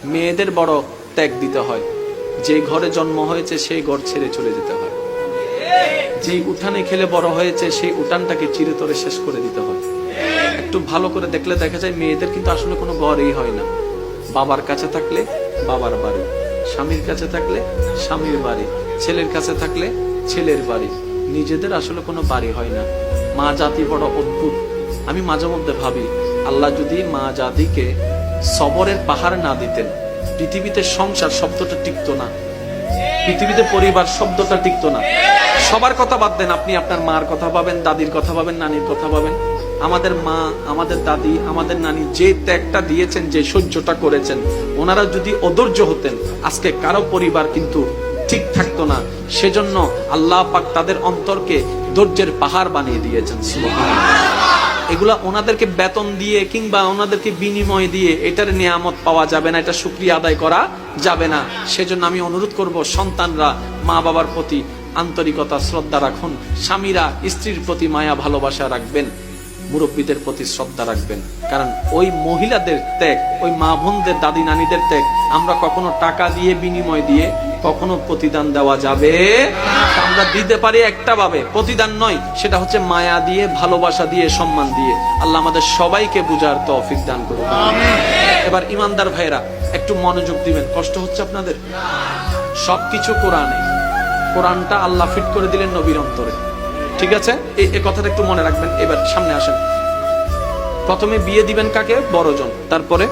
মেয়েদের বড় ত্যাগ দিতে হয়। যে ঘরে জন্ম হয়েছে সেই ঘর ছেড়ে চলে যেতে হয়। যেই উঠানে খেলে বড় হয়েছে সেই উঠানটাকে চিরতরে শেষ করে দিতে হয়। একটু ভালো করে দেখলে দেখা যায় মেয়েদের কিন্তু আসলে কোনো ঘরেই হয় না। বাবার কাছে থাকলে বাবার বাড়ি, স্বামীর কাছে থাকলে স্বামীর বাড়ি, ছেলের কাছে থাকলে ছেলের বাড়ি, নিজেদের আসলে কোনো বাড়ি হয় না। মা জাতি বড় অদ্ভুত। আমি মাঝে মধ্যে ভাবি, আল্লাহ যদি মা জাতিকে সবরের পাহাড় না দিতেন, পৃথিবীতে সংসার শব্দটা টিকতো না, পৃথিবীতে পরিবার শব্দটা টিকতো না। সবার কথা বাদ দেন, আপনি আপনার মার কথা পাবেন, দাদির কথা পাবেন, নানির কথা পাবেন। আমাদের মা, আমাদের দাদি, আমাদের নানি যে ত্যাগটা দিয়েছেন, যে সহ্যটা করেছেন, ওনারা যদি অধৈর্য হতেন আজকে কারো পরিবার কিন্তু ঠিক থাকতো না। সেজন্য আল্লাহ পাক তাদের অন্তরকে ধৈর্যের পাহাড় বানিয়ে দিয়েছেন। সুবহানাল্লাহ। এগুলা ওনাদেরকে বেতন দিয়ে কিংবা ওনাদেরকে বিনিময় দিয়ে এটার নিয়ামত পাওয়া যাবে না, এটা শুকরিয়া আদায় করা যাবে না। সেজন্য আমি অনুরোধ করব, সন্তানরা মা বাবার প্রতি আন্তরিকতা শ্রদ্ধা রাখুন, স্বামীরা স্ত্রীর প্রতি মায়া ভালোবাসা রাখবেন, মুরব্বীদের প্রতি শ্রদ্ধা রাখবেন। কারণ ওই মহিলাদের ত্যাগ, ওই মা বোনদের, দাদি নানিদের ত্যাগ আমরা কখনো টাকা দিয়ে বিনিময় দিয়ে কখনো প্রতিদান দেওয়া যাবে না। আমরা দিতে পারি একটা ভাবে, প্রতিদান নয়, সেটা হচ্ছে মায়া দিয়ে, ভালোবাসা দিয়ে, সম্মান দিয়ে। আল্লাহ আমাদের সবাইকে বুঝার তৌফিক দান করুন। এবার ইমানদার ভাইরা একটু মনোযোগ দিবেন। কষ্ট হচ্ছে আপনাদের? সবকিছু কোরআনে, কোরআনটা আল্লাহ ফিট করে দিলেন নবীর অন্তরে। ঠিক আছে, এই কথাটা একটু মনে রাখবেন। এবার সামনে আসেন। প্রথমে বিয়ে দিবেন কাকে? বড়জন, তারপরে